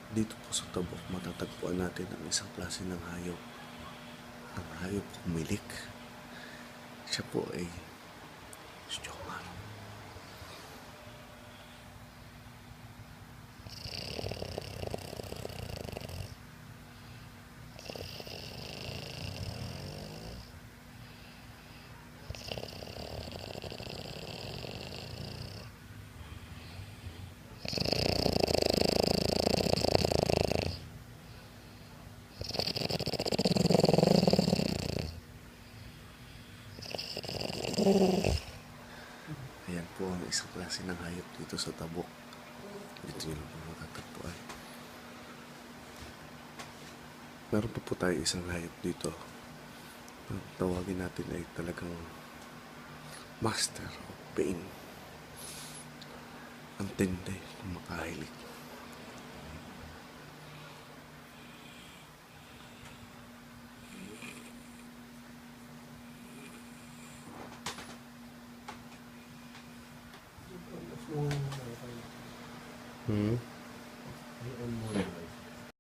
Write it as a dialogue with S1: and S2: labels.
S1: Dito po sa Tabok, matatagpuan natin ang isang klase ng hayop. Ang hayop humilik. Siya po ay Jomar. Ayan po ang isang klase ng hayop dito sa Tabok. Dito nyo lang po matatagpuan. Meron pa po tayo isang hayop dito. Ang tawagin natin ay talagang master of pain. Ang tindi kung makahilig. Hmm?